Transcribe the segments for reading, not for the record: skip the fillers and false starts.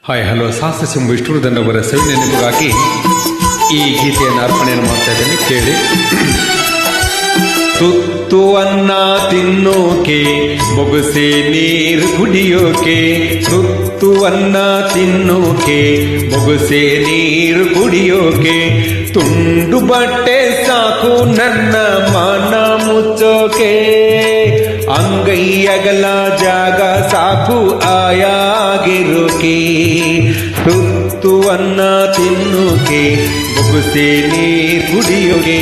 Hi hello ಶಾಸ್ತ್ರ ಸಿಂಹ ವಿಷ್ಣುವರ್ಧನ್ ಸವಿ ನೆನಪಿಗಾಗಿ ಈ ಗೀತೆಯನ್ನು ಅರ್ಪಣೆಯನ್ನು ಮಾಡ್ತಾ ಇದ್ದೇನೆ, ಕೇಳಿ. ತುತ್ತು ಅನ್ನ ತಿನ್ನೋಕೆ ಬೊಗಸೆ ನೀರು ಕುಡಿಯೋಕೆ, ತುತ್ತು ಅನ್ನ ತಿನ್ನೋಕೆ ಬೊಗಸೆ ನೀರು ಕುಡಿಯೋಕೆ, ತುಂಡು ಬಟ್ಟೆ ಸಾಕು ನನ್ನ ಮಾನ ಮುಚ್ಚೋಕೆ, ಅಂಗೈ ಅಗಲ ಜಾಗ ಸಾಕು ಆಯಾಗಿರೋಕೆ, ತುತ್ತು ಅನ್ನ ತಿನ್ನೋಕೆ ಬೊಗಸೆ ನೀರು ಕುಡಿಯೋಕೆ.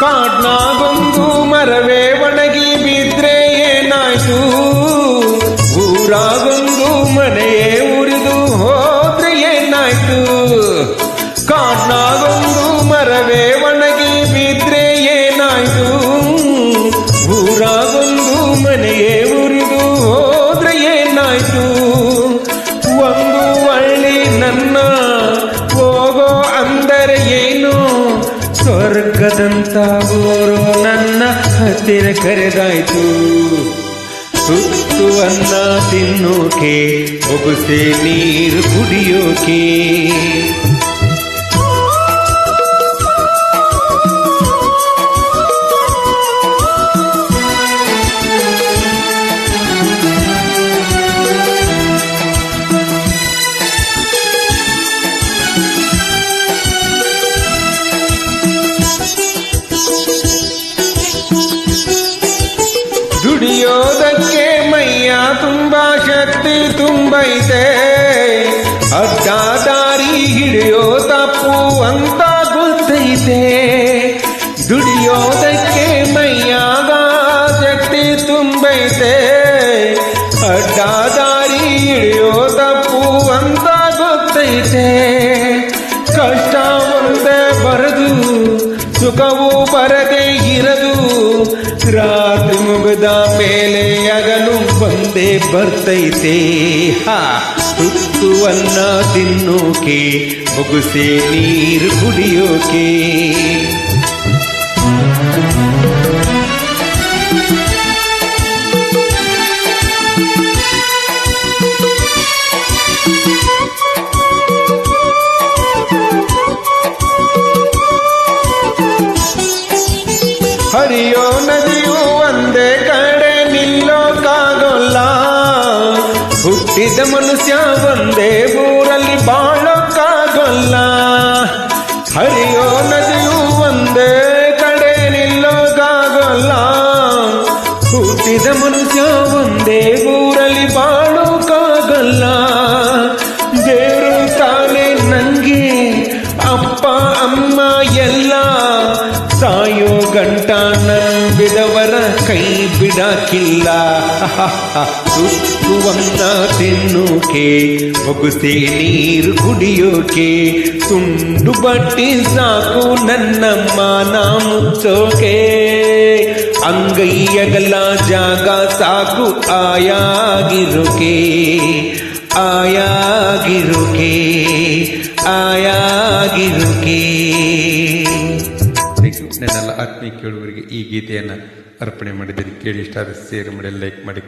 ಕಾಡ್ನಾಗೊಂದು ಮರವೇ ಒಣಗಿ ಬಿದ್ರೆ ಏನಾಯ್ತು, ಊರಾಗೊಂದು ಮನೆಯೇ ಉರಿದು ಹೋದ್ರೆ ಏನಾಯ್ತು, ಕಾಡ್ನಾಗೊಂದು ಮರವೇ ಒಣಗಿ ಬಿದ್ರೆ ಏನಾಯ್ತು, ಊರಾಗೊಂದು ಮನೆಯೇ ಉರಿದು ಹೋದ್ರೆ ಏನಾಯ್ತು, ಒಂದು ಒಳ್ಳಿ ನನ್ನ ಹೋಗೋ ಅಂದರೆ ಏನು, ಸ್ವರ್ಗದಂತ ಊರು ನನ್ನ ಹತ್ತಿರ ಕರೆದಾಯ್ತು, ತುತ್ತು ಅನ್ನ ತಿನ್ನೋಕೆ ಬೊಗಸೆ ನೀರು ಕುಡಿಯೋಕೆ. ದುಡಿಯೋದಕ್ಕೆ ಮೈಯ ತುಂಬಾ ಶಕ್ತಿ ತುಂಬೈತೆ, ಅಡ್ಡ ದಾರಿ ಹಿಡಿಯೋ ತಪ್ಪು ಅಂತ ಗೊತ್ತೈತೆ, ದುಡಿಯೋದಕ್ಕೆ ಮೈಯಾಗ ಶಕ್ತಿ ತುಂಬೈತೆ, ಅಡ್ಡ ದಾರಿ ಹಿಡಿಯೋ ತಪ್ಪು ಅಂತ ಗೊತ್ತೈತೆ, ಕಷ್ಟ ಒಂದೇ ಬರದು ಸುಖವು ಬರದೇ ಇರದು, ರಾತ್ರಿ ಮುಗಿದ ಮೇಲೆ ಹಗಲು ಬಂದೇ ಬರ್ತೈತೆ, ತುತ್ತು ಅನ್ನ ತಿನ್ನೋಕೆ ಬೊಗಸೆ ನೀರು ಕುಡಿಯೋಕೆ. ಹರಿಯೋ ನದಿಯು ಒಂದೇ ಕಡೆ ನಿಲ್ಲೋಕ್ಕಾಗೋಲ್ಲ, ಹುಟ್ಟಿದ ಮನುಷ್ಯ ಒಂದೇ ಊರಲ್ಲಿ ಬಾಳೋಕ್ಕಾಗೋಲ್ಲ, ಹರಿಯೋ ನದಿಯು ಒಂದೇ ಕಡೆ ನಿಲ್ಲೋಕ್ಕಾಗೋಲ್ಲ, ಹುಟ್ಟಿದ ಮನುಷ್ಯ ಒಂದೇ ಊರಲ್ಲಿ ಬಾಳೋಕ್ಕಾಗಲ್ಲ, ದೇವರು ತಾನೇ ನಂಗೆ ಅಪ್ಪ ಅಮ್ಮ ಎಲ್ಲ, ಸಾಯೋ ಗಂಟ ನಂಬಿದವರ ಕೈ ಬಿಡಾಕಿಲ್ಲ, ತುತ್ತು ಅನ್ನ ತಿನ್ನೋಕೆ ಬೊಗಸೆ ನೀರು ಕುಡಿಯೋಕೆ, ತುಂಡು ಬಟ್ಟೆ ಸಾಕು ನನ್ನ ಮಾನ ಮುಚ್ಚೋಕೆ, ಅಂಗೈ ಅಗಲ ಜಾಗ ಸಾಕು ಆಯಾಗಿರೋಕೆ, ಆಯಾಗಿರೋಕೆ, ಆಯಾಗಿರೋಕೆ. ನನ್ನೆಲ್ಲ ಆತ್ಮೀಯ ಕೇಳುವರಿಗೆ ಈ ಗೀತೆಯನ್ನು ಅರ್ಪಣೆ ಮಾಡಿದ್ದೀನಿ, ಕೇಳಿ ಇಷ್ಟ ಆದರೆ ಶೇರ್ ಮಾಡಿ, ಲೈಕ್ ಮಾಡಿ.